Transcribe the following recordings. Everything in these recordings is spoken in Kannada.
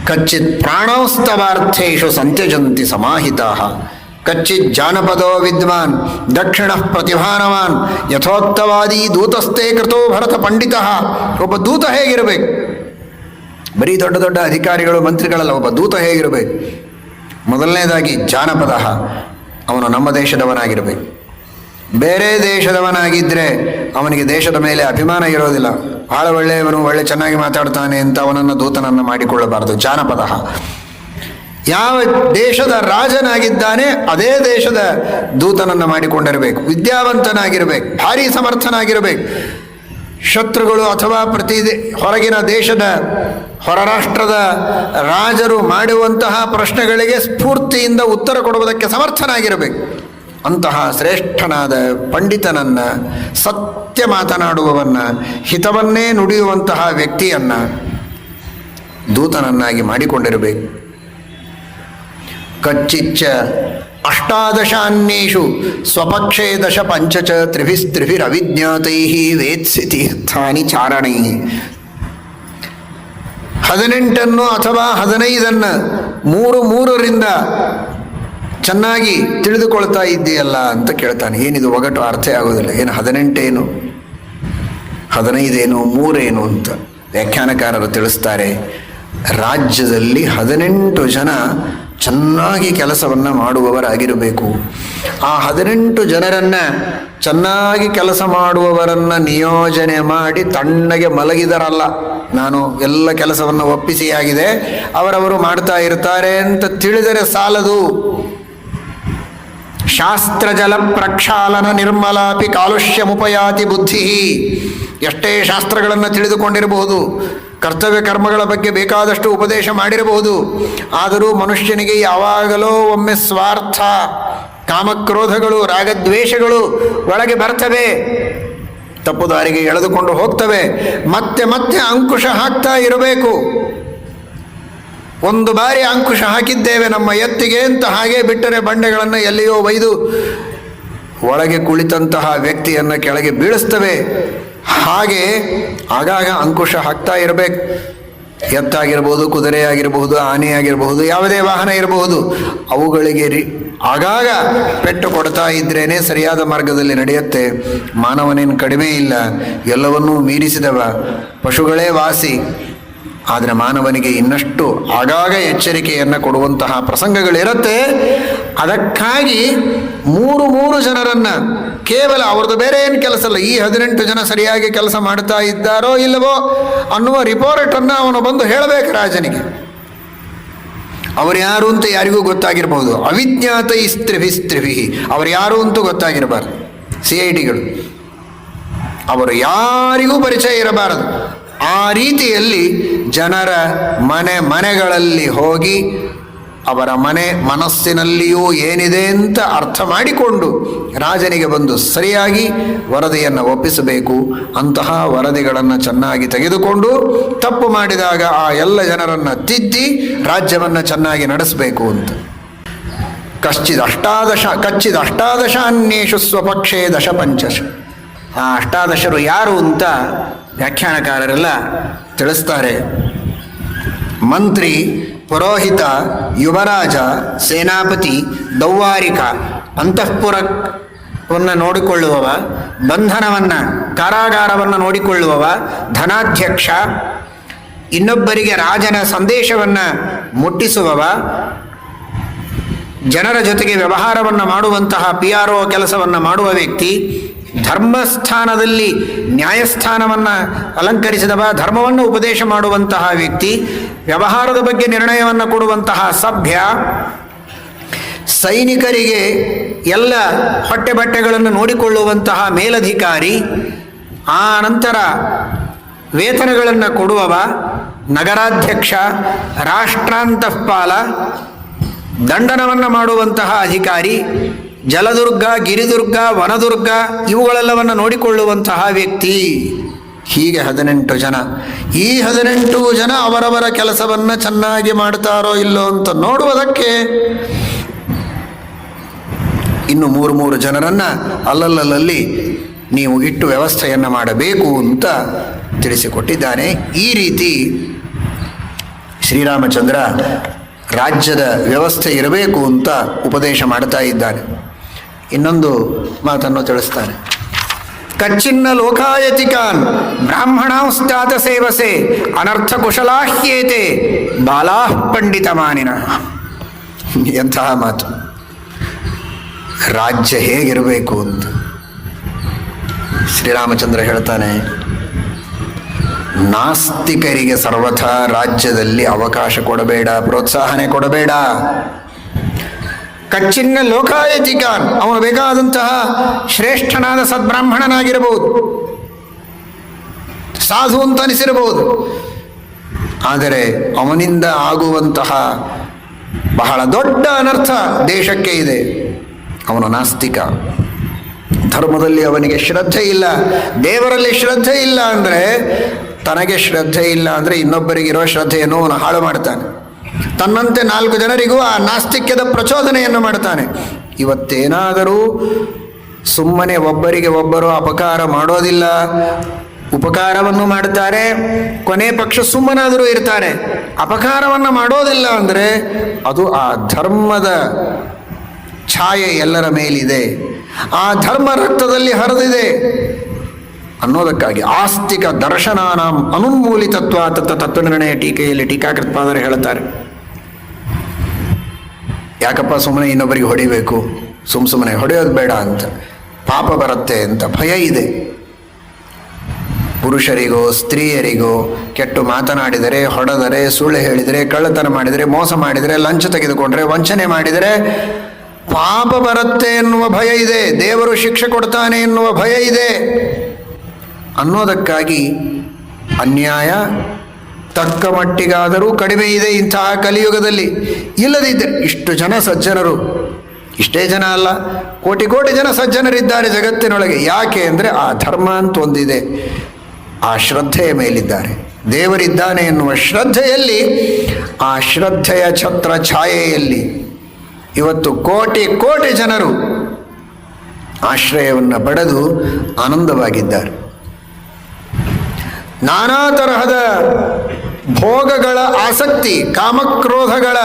ಕಚ್ಚಿತ್ ಪ್ರಾಣೌಸ್ತವಾರ್ಥೇಷು ಸಂತ್ಯಜಂತಿ ಸಮಾಹಿತಾಃ ಕಚ್ಚಿತ್ ಜಾನಪದೋ ವಿದ್ವಾನ್ ದಕ್ಷಿಣ ಪ್ರತಿಭಾನವಾನ್ ಯಥೋಕ್ತವಾದಿ ದೂತಸ್ಥೇ ಕೃತೋ ಭರತ ಪಂಡಿತಃ. ಒಬ್ಬ ದೂತ ಹೇಗಿರಬೇಕು? ಬರೀ ದೊಡ್ಡ ದೊಡ್ಡ ಅಧಿಕಾರಿಗಳು ಮಂತ್ರಿಗಳಲ್ಲ, ಒಬ್ಬ ದೂತ ಹೇಗಿರಬೇಕು? ಮೊದಲನೇದಾಗಿ ಜಾನಪದ, ಅವನು ನಮ್ಮ ದೇಶದವನಾಗಿರಬೇಕು. ಬೇರೆ ದೇಶದವನಾಗಿದ್ದರೆ ಅವನಿಗೆ ದೇಶದ ಮೇಲೆ ಅಭಿಮಾನ ಇರೋದಿಲ್ಲ. ಬಹಳ ಒಳ್ಳೆಯವನು, ಒಳ್ಳೆ ಚೆನ್ನಾಗಿ ಮಾತಾಡ್ತಾನೆ ಅಂತ ಅವನನ್ನು ದೂತನನ್ನು ಮಾಡಿಕೊಳ್ಳಬಾರದು. ಜಾನಪದ, ಯಾವ ದೇಶದ ರಾಜನಾಗಿದ್ದಾನೆ ಅದೇ ದೇಶದ ದೂತನನ್ನು ಮಾಡಿಕೊಂಡಿರಬೇಕು. ವಿದ್ಯಾವಂತನಾಗಿರಬೇಕು, ಭಾರಿ ಸಮರ್ಥನಾಗಿರಬೇಕು. ಶತ್ರುಗಳು ಅಥವಾ ಹೊರಗಿನ ದೇಶದ ಹೊರ ರಾಷ್ಟ್ರದ ರಾಜರು ಮಾಡುವಂತಹ ಪ್ರಶ್ನೆಗಳಿಗೆ ಸ್ಫೂರ್ತಿಯಿಂದ ಉತ್ತರ ಕೊಡುವುದಕ್ಕೆ ಸಮರ್ಥನಾಗಿರಬೇಕು. ಅಂತಹ ಶ್ರೇಷ್ಠನಾದ ಪಂಡಿತನನ್ನು, ಸತ್ಯ ಮಾತನಾಡುವವನ್ನ, ಹಿತವನ್ನೇ ನುಡಿಯುವಂತಹ ವ್ಯಕ್ತಿಯನ್ನು ದೂತನನ್ನಾಗಿ ಮಾಡಿಕೊಂಡಿರಬೇಕು. ಕಚ್ಚಿಚ್ಚ ಅಷ್ಟಾದಶಾನ್ಯೇಷು ಸ್ವಪಕ್ಷೇ ದಶ ಪಂಚಚ ತ್ರಿಭಿರವಿಜ್ಞಾತೈ ವೇತ್ಸಿ ತೀರ್ಥಾನಿ ಚಾರಣೈ. 18 ಅಥವಾ 15 3 ಚೆನ್ನಾಗಿ ತಿಳಿದುಕೊಳ್ತಾ ಇದ್ದೀಯಲ್ಲ ಅಂತ ಕೇಳ್ತಾನೆ. ಏನಿದು ಒಗಟು ಅರ್ಥ ಆಗೋದಿಲ್ಲ. ಏನು 18 ಏನು, 15 ಏನು, 3 ಏನು ಅಂತ ವ್ಯಾಖ್ಯಾನಕಾರರು ತಿಳಿಸ್ತಾರೆ. ರಾಜ್ಯದಲ್ಲಿ 18 ಜನ ಚೆನ್ನಾಗಿ ಕೆಲಸವನ್ನು ಮಾಡುವವರಾಗಿರಬೇಕು. ಆ 18 ಜನರನ್ನು ಚೆನ್ನಾಗಿ ಕೆಲಸ ಮಾಡುವವರನ್ನು ನಿಯೋಜನೆ ಮಾಡಿ ತಣ್ಣಗೆ ಮಲಗಿದರಲ್ಲ, ನಾನು ಎಲ್ಲ ಕೆಲಸವನ್ನು ಒಪ್ಪಿಸಿಯಾಗಿದೆ, ಅವರವರು ಮಾಡ್ತಾ ಇರ್ತಾರೆ ಅಂತ ತಿಳಿದರೆ ಸಾಲದು. ಶಾಸ್ತ್ರ ಜಲ ಪ್ರಕ್ಷಾಲನ ನಿರ್ಮಲಾಪಿ ಕಾಲುಷ್ಯಮುಪಯಾತಿ ಬುದ್ಧಿ. ಎಷ್ಟೇ ಶಾಸ್ತ್ರಗಳನ್ನು ತಿಳಿದುಕೊಂಡಿರಬಹುದು, ಕರ್ತವ್ಯ ಕರ್ಮಗಳ ಬಗ್ಗೆ ಬೇಕಾದಷ್ಟು ಉಪದೇಶ ಮಾಡಿರಬಹುದು, ಆದರೂ ಮನುಷ್ಯನಿಗೆ ಯಾವಾಗಲೋ ಒಮ್ಮೆ ಸ್ವಾರ್ಥ, ಕಾಮಕ್ರೋಧಗಳು, ರಾಗದ್ವೇಷಗಳು ಒಳಗೆ ಬರ್ತವೆ, ತಪ್ಪು ದಾರಿಗೆ ಎಳೆದುಕೊಂಡು ಹೋಗ್ತವೆ. ಮತ್ತೆ ಮತ್ತೆ ಅಂಕುಶ ಹಾಕ್ತಾ ಇರಬೇಕು. ಒಂದು ಬಾರಿ ಅಂಕುಶ ಹಾಕಿದ್ದೇವೆ ನಮ್ಮ ಎತ್ತಿಗೆ ಅಂತ ಹಾಗೆ ಬಿಟ್ಟರೆ ಬಂಡೆಗಳನ್ನು ಎಲ್ಲಿಯೋ ಒಯ್ದು ಒಳಗೆ ಕುಳಿತಂತಹ ವ್ಯಕ್ತಿಯನ್ನು ಕೆಳಗೆ ಬೀಳಿಸ್ತವೆ. ಹಾಗೆ ಆಗಾಗ ಅಂಕುಶ ಹಾಕ್ತಾ ಇರಬೇಕು. ಎತ್ತಾಗಿರಬಹುದು, ಕುದುರೆ ಆಗಿರಬಹುದು, ಆನೆ ಆಗಿರಬಹುದು, ಯಾವುದೇ ವಾಹನ ಇರಬಹುದು, ಅವುಗಳಿಗೆ ಆಗಾಗ ಪೆಟ್ಟು ಕೊಡ್ತಾ ಇದ್ರೇನೆ ಸರಿಯಾದ ಮಾರ್ಗದಲ್ಲಿ ನಡೆಯುತ್ತೆ. ಮಾನವನೇನು ಕಡಿಮೆ ಇಲ್ಲ, ಎಲ್ಲವನ್ನೂ ಮೀರಿಸಿದವ, ಪಶುಗಳೇ ವಾಸಿ. ಆದರೆ ಮಾನವನಿಗೆ ಇನ್ನಷ್ಟು ಆಗಾಗ ಎಚ್ಚರಿಕೆಯನ್ನು ಕೊಡುವಂತಹ ಪ್ರಸಂಗಗಳಿರುತ್ತೆ. ಅದಕ್ಕಾಗಿ 3 ಜನರನ್ನು, ಕೇವಲ ಅವ್ರದ್ದು ಬೇರೆ ಏನು ಕೆಲಸ ಅಲ್ಲ, ಈ 18 ಜನ ಸರಿಯಾಗಿ ಕೆಲಸ ಮಾಡ್ತಾ ಇದ್ದಾರೋ ಇಲ್ಲವೋ ಅನ್ನುವ ರಿಪೋರ್ಟನ್ನು ಅವನು ಬಂದು ಹೇಳಬೇಕು ರಾಜನಿಗೆ. ಅವರು ಯಾರು ಅಂತ ಯಾರಿಗೂ ಗೊತ್ತಾಗಿರಬಹುದು. ಅವಿಜ್ಞಾತ ಸ್ತ್ರಿಭಿ, ಅವರು ಯಾರು ಅಂತೂ ಗೊತ್ತಾಗಿರಬಾರ್ದು. CIDಗಳು ಅವರು ಯಾರಿಗೂ ಪರಿಚಯ ಇರಬಾರದು. ಆ ರೀತಿಯಲ್ಲಿ ಜನರ ಮನೆಗಳಲ್ಲಿ ಹೋಗಿ ಅವರ ಮನಸ್ಸಿನಲ್ಲಿಯೂ ಏನಿದೆ ಅಂತ ಅರ್ಥ ಮಾಡಿಕೊಂಡು ರಾಜನಿಗೆ ಬಂದು ಸರಿಯಾಗಿ ವರದಿಯನ್ನು ಒಪ್ಪಿಸಬೇಕು. ಅಂತಹ ವರದಿಗಳನ್ನು ಚೆನ್ನಾಗಿ ತೆಗೆದುಕೊಂಡು ತಪ್ಪು ಮಾಡಿದಾಗ ಆ ಎಲ್ಲ ಜನರನ್ನು ತಿದ್ದಿ ರಾಜ್ಯವನ್ನು ಚೆನ್ನಾಗಿ ನಡೆಸಬೇಕು ಅಂತ. ಕಚ್ಚಿದ ಅಷ್ಟಾದಶಾನ್ಯೇಷು ಸ್ವಪಕ್ಷೇ ದಶ ಪಂಚಶ. ಆ 18 ಯಾರು ಅಂತ ವ್ಯಾಖ್ಯಾನಕಾರರೆಲ್ಲ ತಿಳಿಸ್ತಾರೆ. ಮಂತ್ರಿ, ಪುರೋಹಿತ, ಯುವರಾಜ, ಸೇನಾಪತಿ, ದೌವಾರಿಕ, ಅಂತಃಪುರವನ್ನು ನೋಡಿಕೊಳ್ಳುವವ, ಬಂಧನವನ್ನು, ಕಾರಾಗಾರವನ್ನು ನೋಡಿಕೊಳ್ಳುವವ, ಧನಾಧ್ಯಕ್ಷ, ಇನ್ನೊಬ್ಬರಿಗೆ ರಾಜನ ಸಂದೇಶವನ್ನು ಮುಟ್ಟಿಸುವವ, ಜನರ ಜೊತೆಗೆ ವ್ಯವಹಾರವನ್ನು ಮಾಡುವಂತಹ PRO ಕೆಲಸವನ್ನು ಮಾಡುವ ವ್ಯಕ್ತಿ, ಧರ್ಮಸ್ಥಾನದಲ್ಲಿ ನ್ಯಾಯಸ್ಥಾನವನ್ನು ಅಲಂಕರಿಸಿದವ, ಧರ್ಮವನ್ನು ಉಪದೇಶ ಮಾಡುವಂತಹ ವ್ಯಕ್ತಿ, ವ್ಯವಹಾರದ ಬಗ್ಗೆ ನಿರ್ಣಯವನ್ನು ಕೊಡುವಂತಹ ಸಭ್ಯ, ಸೈನಿಕರಿಗೆ ಎಲ್ಲ ಬಟ್ಟೆಗಳನ್ನು ನೋಡಿಕೊಳ್ಳುವಂತಹ ಮೇಲಧಿಕಾರಿ, ಆ ನಂತರ ವೇತನಗಳನ್ನು ಕೊಡುವವ, ನಗರಾಧ್ಯಕ್ಷ, ರಾಷ್ಟ್ರಾಂತಃಪಾಲ, ದಂಡನವನ್ನು ಮಾಡುವಂತಹ ಅಧಿಕಾರಿ, ಜಲದುರ್ಗ, ಗಿರಿದುರ್ಗ, ವನದುರ್ಗ ಇವುಗಳೆಲ್ಲವನ್ನು ನೋಡಿಕೊಳ್ಳುವಂತಹ ವ್ಯಕ್ತಿ. ಹೀಗೆ 18 ಜನ. ಈ 18 ಜನ ಅವರವರ ಕೆಲಸವನ್ನು ಚೆನ್ನಾಗಿ ಮಾಡ್ತಾರೋ ಇಲ್ಲೋ ಅಂತ ನೋಡುವುದಕ್ಕೆ ಇನ್ನು 3 ಜನರನ್ನು ಅಲ್ಲಲ್ಲಿ ನೀವು ಇಟ್ಟು ವ್ಯವಸ್ಥೆಯನ್ನು ಮಾಡಬೇಕು ಅಂತ ತಿಳಿಸಿಕೊಟ್ಟಿದ್ದಾನೆ. ಈ ರೀತಿ ಶ್ರೀರಾಮಚಂದ್ರ ರಾಜ್ಯದ ವ್ಯವಸ್ಥೆ ಇರಬೇಕು ಅಂತ ಉಪದೇಶ ಮಾಡ್ತಾ ಇದ್ದಾನೆ. ಇನ್ನೊಂದು ಮಾತನ್ನು ತಿಳಿಸ್ತಾನೆ. ಕಚ್ಚಿನ್ನ ಲೋಕಾಯತಿಕಾನ್ ಬ್ರಾಹ್ಮಣಾಂಸ್ತಾತ ಸೇವಸೆ ಅನರ್ಥ ಕುಶಲಾಹ್ಯೇತೆ ಬಾಲಾಃ ಪಂಡಿತ ಮಾನಿನ. ಎಂತಹ ಮಾತು! ರಾಜ್ಯ ಹೇಗಿರಬೇಕು ಅಂತ ಶ್ರೀರಾಮಚಂದ್ರ ಹೇಳ್ತಾನೆ. ನಾಸ್ತಿಕರಿಗೆ ಸರ್ವಥಾ ರಾಜ್ಯದಲ್ಲಿ ಅವಕಾಶ ಕೊಡಬೇಡ, ಪ್ರೋತ್ಸಾಹನೆ ಕೊಡಬೇಡ. ಕಚ್ಚಿನ್ನ ಲೋಕಾಯತಿಕಾನ್, ಅವನು ಬೇಕಾದಂತಹ ಶ್ರೇಷ್ಠನಾದ ಸದ್ಬ್ರಾಹ್ಮಣನಾಗಿರಬಹುದು, ಸಾಧು ಅಂತ ಅನಿಸಿರಬಹುದು, ಆದರೆ ಅವನಿಂದ ಆಗುವಂತಹ ಬಹಳ ದೊಡ್ಡ ಅನರ್ಥ ದೇಶಕ್ಕೆ ಇದೆ. ಅವನು ನಾಸ್ತಿಕ. ಧರ್ಮದಲ್ಲಿ ಅವನಿಗೆ ಶ್ರದ್ಧೆ ಇಲ್ಲ, ದೇವರಲ್ಲಿ ಶ್ರದ್ಧೆ ಇಲ್ಲ ಅಂದರೆ, ತನಗೆ ಶ್ರದ್ಧೆ ಇಲ್ಲ ಅಂದರೆ ಇನ್ನೊಬ್ಬರಿಗಿರೋ ಶ್ರದ್ಧೆಯನ್ನು ಅವನು ಹಾಳು ಮಾಡ್ತಾನೆ. ತನ್ನಂತೆ 4 ಜನರಿಗೂ ಆ ನಾಸ್ತಿಕ್ಯದ ಪ್ರಚೋದನೆಯನ್ನು ಮಾಡ್ತಾನೆ. ಇವತ್ತೇನಾದರೂ ಸುಮ್ಮನೆ ಒಬ್ಬರಿಗೆ ಒಬ್ಬರು ಅಪಕಾರ ಮಾಡೋದಿಲ್ಲ, ಉಪಕಾರವನ್ನು ಮಾಡ್ತಾರೆ, ಕೊನೆ ಪಕ್ಷ ಸುಮ್ಮನಾದರೂ ಇರ್ತಾರೆ. ಅಪಕಾರವನ್ನು ಮಾಡೋದಿಲ್ಲ ಅಂದರೆ ಅದು ಆ ಧರ್ಮದ ಛಾಯೆ ಎಲ್ಲರ ಮೇಲಿದೆ, ಆ ಧರ್ಮ ರಕ್ತದಲ್ಲಿ ಹರಿದಿದೆ ಅನ್ನೋದಕ್ಕಾಗಿ ಆಸ್ತಿಕ ದರ್ಶನಾನಾಂ ಅನುನ್ಮೂಲಿತತ್ವ ತತ್ವನಿರ್ಣಯ ಟೀಕೆಯಲ್ಲಿ ಟೀಕಾಕೃತ್ಪಾದರು ಹೇಳ್ತಾರೆ. ಯಾಕಪ್ಪ ಸುಮ್ಮನೆ ಇನ್ನೊಬ್ಬರಿಗೆ ಹೊಡಿಬೇಕು, ಸುಮ್ಮನೆ ಹೊಡೆಯೋದು ಬೇಡ ಅಂತ, ಪಾಪ ಬರುತ್ತೆ ಅಂತ ಭಯ ಇದೆ. ಪುರುಷರಿಗೋ ಸ್ತ್ರೀಯರಿಗೋ ಕೆಟ್ಟು ಮಾತನಾಡಿದರೆ, ಹೊಡೆದರೆ, ಸುಳ್ಳು ಹೇಳಿದರೆ, ಕಳ್ಳತನ ಮಾಡಿದರೆ, ಮೋಸ ಮಾಡಿದರೆ, ಲಂಚ ತೆಗೆದುಕೊಂಡ್ರೆ, ವಂಚನೆ ಮಾಡಿದರೆ ಪಾಪ ಬರುತ್ತೆ ಎನ್ನುವ ಭಯ ಇದೆ, ದೇವರು ಶಿಕ್ಷೆ ಕೊಡ್ತಾನೆ ಎನ್ನುವ ಭಯ ಇದೆ ಅನ್ನೋದಕ್ಕಾಗಿ ಅನ್ಯಾಯ ತಕ್ಕ ಮಟ್ಟಿಗಾದರೂ ಕಡಿಮೆ ಇದೆ ಇಂತಹ ಕಲಿಯುಗದಲ್ಲಿ. ಇಲ್ಲದಿದ್ದರೆ ಇಷ್ಟು ಜನ ಸಜ್ಜನರು, ಇಷ್ಟೇ ಜನ ಅಲ್ಲ, ಕೋಟಿ ಕೋಟಿ ಜನ ಸಜ್ಜನರಿದ್ದಾರೆ ಜಗತ್ತಿನೊಳಗೆ. ಯಾಕೆ ಅಂದರೆ ಆ ಧರ್ಮ ಅಂತ ಒಂದಿದೆ, ಆ ಶ್ರದ್ಧೆಯ ಮೇಲಿದ್ದಾರೆ, ದೇವರಿದ್ದಾನೆ ಎನ್ನುವ ಶ್ರದ್ಧೆಯಲ್ಲಿ, ಆ ಶ್ರದ್ಧೆಯ ಛತ್ರ ಛಾಯೆಯಲ್ಲಿ ಇವತ್ತು ಕೋಟಿ ಕೋಟಿ ಜನರು ಆಶ್ರಯವನ್ನು ಪಡೆದು ಆನಂದವಾಗಿದ್ದಾರೆ. ನಾನಾ ತರಹದ ಭೋಗಗಳ ಆಸಕ್ತಿ, ಕಾಮಕ್ರೋಧಗಳ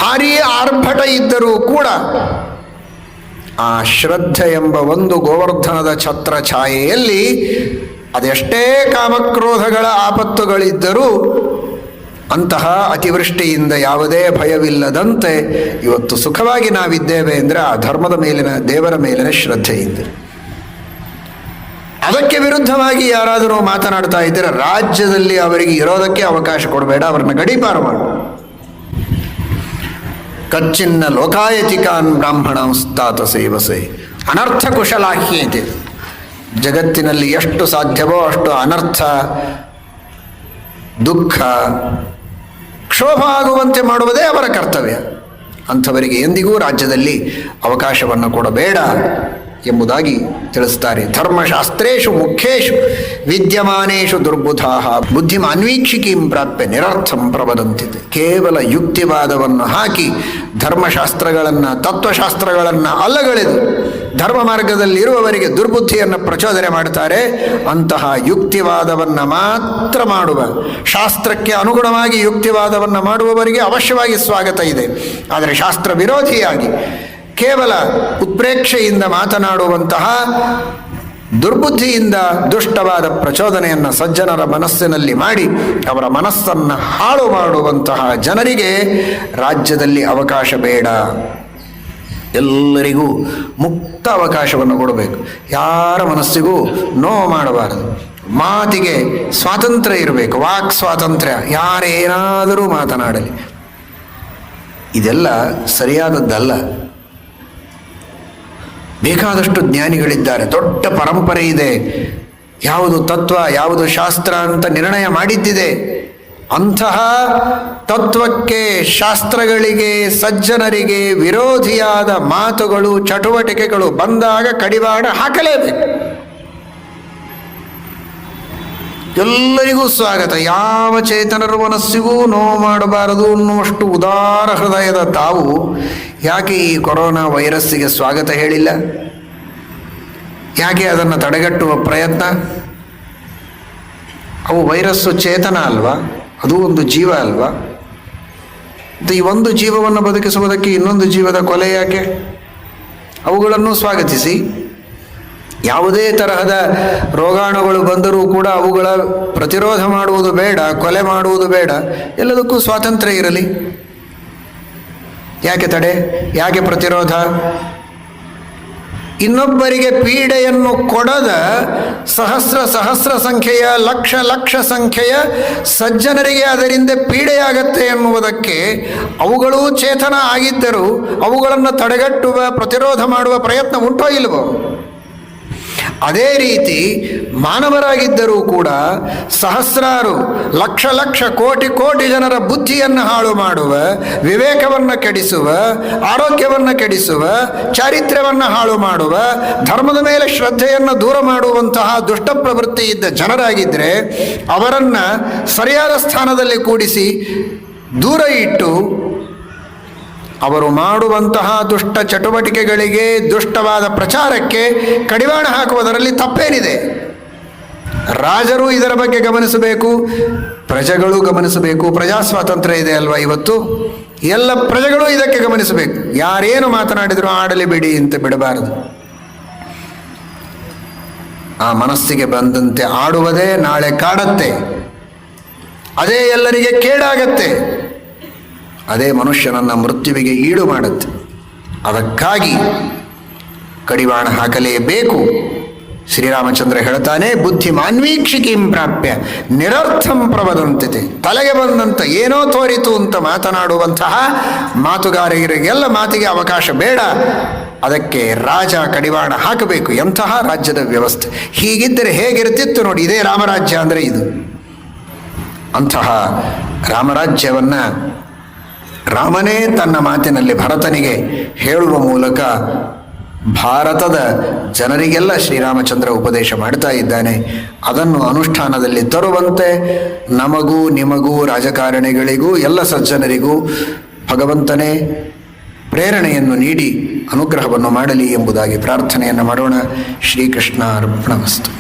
ಭಾರೀ ಆರ್ಭಟ ಇದ್ದರೂ ಕೂಡ ಆ ಶ್ರದ್ಧೆ ಎಂಬ ಒಂದು ಗೋವರ್ಧನದ ಛತ್ರ ಛಾಯೆಯಲ್ಲಿ ಅದೆಷ್ಟೇ ಕಾಮಕ್ರೋಧಗಳ ಆಪತ್ತುಗಳಿದ್ದರೂ ಅಂತಹ ಅತಿವೃಷ್ಟಿಯಿಂದ ಯಾವುದೇ ಭಯವಿಲ್ಲದಂತೆ ಇವತ್ತು ಸುಖವಾಗಿ ನಾವಿದ್ದೇವೆ ಅಂದರೆ ಆ ಧರ್ಮದ ಮೇಲಿನ, ದೇವರ ಮೇಲಿನ ಶ್ರದ್ಧೆ ಇದ್ದರೆ. ಅದಕ್ಕೆ ವಿರುದ್ಧವಾಗಿ ಯಾರಾದರೂ ಮಾತನಾಡ್ತಾ ಇದ್ದರೆ ರಾಜ್ಯದಲ್ಲಿ ಅವರಿಗೆ ಇರೋದಕ್ಕೆ ಅವಕಾಶ ಕೊಡಬೇಡ, ಅವರನ್ನು ಗಡೀಪಾರು ಮಾಡು. ಕಚ್ಚಿನ್ನ ಲೋಕಾಯತಿಕಾನ್ ಬ್ರಾಹ್ಮಣಾಂಸ್ತಾತ ಸೇವಸೆ ಅನರ್ಥ ಕುಶಲಾಹ್ಯತೆ. ಜಗತ್ತಿನಲ್ಲಿ ಎಷ್ಟು ಸಾಧ್ಯವೋ ಅಷ್ಟು ಅನರ್ಥ, ದುಃಖ, ಕ್ಷೋಭ ಆಗುವಂತೆ ಮಾಡುವುದೇ ಅವರ ಕರ್ತವ್ಯ. ಅಂಥವರಿಗೆ ಎಂದಿಗೂ ರಾಜ್ಯದಲ್ಲಿ ಅವಕಾಶವನ್ನು ಕೊಡಬೇಡ ಎಂಬುದಾಗಿ ತಿಳಿಸ್ತಾರೆ. ಧರ್ಮಶಾಸ್ತ್ರೇಷು ಮುಖ್ಯೇಷು ವಿದ್ಯಮಾನೇಷು ದುರ್ಬುಧಾಃ ಬುದ್ಧಿಮಾನ್ವೀಕ್ಷಿಕೀಂ ಪ್ರಾಪ್ಯ ನಿರರ್ಥಂ ಪ್ರವದಂತಿದೆ. ಕೇವಲ ಯುಕ್ತಿವಾದವನ್ನು ಹಾಕಿ ಧರ್ಮಶಾಸ್ತ್ರಗಳನ್ನು, ತತ್ವಶಾಸ್ತ್ರಗಳನ್ನು ಅಲ್ಲಗಳೆದು ಧರ್ಮ ಮಾರ್ಗದಲ್ಲಿರುವವರಿಗೆ ದುರ್ಬುದ್ಧಿಯನ್ನು ಪ್ರಚೋದನೆ ಮಾಡ್ತಾರೆ. ಅಂತಹ ಯುಕ್ತಿವಾದವನ್ನು ಮಾತ್ರ ಮಾಡುವ, ಶಾಸ್ತ್ರಕ್ಕೆ ಅನುಗುಣವಾಗಿ ಯುಕ್ತಿವಾದವನ್ನು ಮಾಡುವವರಿಗೆ ಅವಶ್ಯವಾಗಿ ಸ್ವಾಗತ ಇದೆ. ಆದರೆ ಶಾಸ್ತ್ರ ವಿರೋಧಿಯಾಗಿ ಕೇವಲ ಉತ್ಪ್ರೇಕ್ಷೆಯಿಂದ ಮಾತನಾಡುವಂತಹ, ದುರ್ಬುದ್ಧಿಯಿಂದ ದುಷ್ಟವಾದ ಪ್ರಚೋದನೆಯನ್ನು ಸಜ್ಜನರ ಮನಸ್ಸಿನಲ್ಲಿ ಮಾಡಿ ಅವರ ಮನಸ್ಸನ್ನು ಹಾಳು ಮಾಡುವಂತಹ ಜನರಿಗೆ ರಾಜ್ಯದಲ್ಲಿ ಅವಕಾಶ ಬೇಡ. ಎಲ್ಲರಿಗೂ ಮುಕ್ತ ಅವಕಾಶವನ್ನು ಕೊಡಬೇಕು. ಯಾರ ಮನಸ್ಸಿಗೂ ನೋವು ಮಾಡಬಾರದು. ಮಾತಿಗೆ ಸ್ವಾತಂತ್ರ್ಯ ಇರಬೇಕು, ವಾಕ್ ಸ್ವಾತಂತ್ರ್ಯ. ಯಾರೇನಾದರೂ ಮಾತನಾಡಲಿ, ಇದೆಲ್ಲ ಸರಿಯಾದದ್ದಲ್ಲ. ಬೇಕಾದಷ್ಟು ಜ್ಞಾನಿಗಳಿದ್ದಾರೆ, ದೊಡ್ಡ ಪರಂಪರೆ ಇದೆ, ಯಾವುದು ತತ್ವ ಯಾವುದು ಶಾಸ್ತ್ರ ಅಂತ ನಿರ್ಣಯ ಮಾಡಿದ್ದಿದೆ. ಅಂತಹ ತತ್ವಕ್ಕೆ, ಶಾಸ್ತ್ರಗಳಿಗೆ, ಸಜ್ಜನರಿಗೆ ವಿರೋಧಿಯಾದ ಮಾತುಗಳು, ಚಟುವಟಿಕೆಗಳು ಬಂದಾಗ ಕಡಿವಾಣ ಹಾಕಲೇಬೇಕು. ಎಲ್ಲರಿಗೂ ಸ್ವಾಗತ. ಯಾವ ಚೇತನರ ಮನಸ್ಸಿಗೂ ನೋವು ಮಾಡಬಾರದು ಅನ್ನುವಷ್ಟು ಉದಾರ ಹೃದಯದ ತಾವು ಯಾಕೆ ಈ ಕೊರೋನಾ ವೈರಸ್ಸಿಗೆ ಸ್ವಾಗತ ಹೇಳಿಲ್ಲ? ಯಾಕೆ ಅದನ್ನು ತಡೆಗಟ್ಟುವ ಪ್ರಯತ್ನ? ಅವು ವೈರಸ್ಸು ಚೇತನ ಅಲ್ವಾ? ಅದು ಒಂದು ಜೀವ ಅಲ್ವಾ? ಈ ಒಂದು ಜೀವವನ್ನು ಬದುಕಿಸುವುದಕ್ಕೆ ಇನ್ನೊಂದು ಜೀವದ ಕೊಲೆ ಯಾಕೆ? ಅವುಗಳನ್ನು ಸ್ವಾಗತಿಸಿ. ಯಾವುದೇ ತರಹದ ರೋಗಾಣುಗಳು ಬಂದರೂ ಕೂಡ ಅವುಗಳ ಪ್ರತಿರೋಧ ಮಾಡುವುದು ಬೇಡ, ಕೊಲೆ ಮಾಡುವುದು ಬೇಡ. ಎಲ್ಲದಕ್ಕೂ ಸ್ವಾತಂತ್ರ್ಯ ಇರಲಿ. ಯಾಕೆ ತಡೆ? ಯಾಕೆ ಪ್ರತಿರೋಧ? ಇನ್ನೊಬ್ಬರಿಗೆ ಪೀಡೆಯನ್ನು ಕೊಡದ ಸಹಸ್ರ ಸಂಖ್ಯೆಯ ಲಕ್ಷ ಸಂಖ್ಯೆಯ ಸಜ್ಜನರಿಗೆ ಅದರಿಂದ ಪೀಡೆಯಾಗತ್ತೆ ಎನ್ನುವುದಕ್ಕೆ ಅವುಗಳೂ ಚೇತನ ಆಗಿದ್ದರೂ ಅವುಗಳನ್ನು ತಡೆಗಟ್ಟುವ, ಪ್ರತಿರೋಧ ಮಾಡುವ ಪ್ರಯತ್ನ ಉಂಟೋ ಇಲ್ವೋ? ಅದೇ ರೀತಿ ಮಾನವರಾಗಿದ್ದರೂ ಕೂಡ ಸಹಸ್ರಾರು ಲಕ್ಷ ಕೋಟಿ ಜನರ ಬುದ್ಧಿಯನ್ನು ಹಾಳು ಮಾಡುವ, ವಿವೇಕವನ್ನು ಕೆಡಿಸುವ, ಆರೋಗ್ಯವನ್ನು ಕೆಡಿಸುವ, ಚಾರಿತ್ರ್ಯವನ್ನು ಹಾಳು ಮಾಡುವ, ಧರ್ಮದ ಮೇಲೆ ಶ್ರದ್ಧೆಯನ್ನು ದೂರ ಮಾಡುವಂತಹ ದುಷ್ಟ ಪ್ರವೃತ್ತಿ ಇದ್ದ ಜನರಾಗಿದ್ದರೆ ಅವರನ್ನು ಸರಿಯಾದ ಸ್ಥಾನದಲ್ಲಿ ಕೂಡಿಸಿ ದೂರ ಇಟ್ಟು ಅವರು ಮಾಡುವಂತಹ ದುಷ್ಟ ಚಟುವಟಿಕೆಗಳಿಗೆ, ದುಷ್ಟವಾದ ಪ್ರಚಾರಕ್ಕೆ ಕಡಿವಾಣ ಹಾಕುವುದರಲ್ಲಿ ತಪ್ಪೇನಿದೆ? ರಾಜರು ಇದರ ಬಗ್ಗೆ ಗಮನಿಸಬೇಕು, ಪ್ರಜೆಗಳು ಗಮನಿಸಬೇಕು. ಪ್ರಜಾಸ್ವಾತಂತ್ರ್ಯ ಇದೆ ಅಲ್ವಾ ಇವತ್ತು? ಎಲ್ಲ ಪ್ರಜೆಗಳು ಇದಕ್ಕೆ ಗಮನಿಸಬೇಕು. ಯಾರೇನು ಮಾತನಾಡಿದರೂ ಆಡಲಿ ಬಿಡಿ ಅಂತ ಬಿಡಬಾರದು. ಆ ಮನಸ್ಸಿಗೆ ಬಂದಂತೆ ಆಡುವುದೇ ನಾಳೆ ಕಾಡತ್ತೆ, ಅದೇ ಎಲ್ಲರಿಗೆ ಕೇಡಾಗತ್ತೆ, ಅದೇ ಮನುಷ್ಯನನ್ನು ಮೃತ್ಯುವಿಗೆ ಈಡು ಮಾಡುತ್ತೆ. ಅದಕ್ಕಾಗಿ ಕಡಿವಾಣ ಹಾಕಲೇಬೇಕು. ಶ್ರೀರಾಮಚಂದ್ರ ಹೇಳ್ತಾನೆ, ಬುದ್ಧಿ ಮಾನ್ವೀಕ್ಷಿಕೀಂ ಪ್ರಾಪ್ಯ ನಿರರ್ಥಂ ಪ್ರವದಂತಿತೆ. ತಲೆಗೆ ಬಂದಂತ ಏನೋ ತೋರಿತು ಅಂತ ಮಾತನಾಡುವಂತಹ ಮಾತುಗಾರರಿಗೆಲ್ಲ ಮಾತಿಗೆ ಅವಕಾಶ ಬೇಡ. ಅದಕ್ಕೆ ರಾಜ ಕಡಿವಾಣ ಹಾಕಬೇಕು. ಎಂತಹ ರಾಜ್ಯದ ವ್ಯವಸ್ಥೆ! ಹೀಗಿದ್ದರೆ ಹೇಗಿರ್ತಿತ್ತು ನೋಡಿ. ಇದೇ ರಾಮರಾಜ್ಯ ಅಂದರೆ ಇದು. ಅಂತಹ ರಾಮರಾಜ್ಯವನ್ನು ರಾಮನೇ ತನ್ನ ಮಾತಿನಲ್ಲಿ ಭರತನಿಗೆ ಹೇಳುವ ಮೂಲಕ ಭಾರತದ ಜನರಿಗೆಲ್ಲ ಶ್ರೀರಾಮಚಂದ್ರ ಉಪದೇಶ ಮಾಡ್ತಾ ಇದ್ದಾನೆ. ಅದನ್ನು ಅನುಷ್ಠಾನದಲ್ಲಿ ತರುವಂತೆ ನಮಗೂ, ನಿಮಗೂ, ರಾಜಕಾರಣಿಗಳಿಗೂ, ಎಲ್ಲ ಸಜ್ಜನರಿಗೂ ಭಗವಂತನೇ ಪ್ರೇರಣೆಯನ್ನು ನೀಡಿ ಅನುಗ್ರಹವನ್ನು ಮಾಡಲಿ ಎಂಬುದಾಗಿ ಪ್ರಾರ್ಥನೆಯನ್ನು ಮಾಡೋಣ. ಶ್ರೀಕೃಷ್ಣ ಅರ್ಪಣಮಸ್ತು.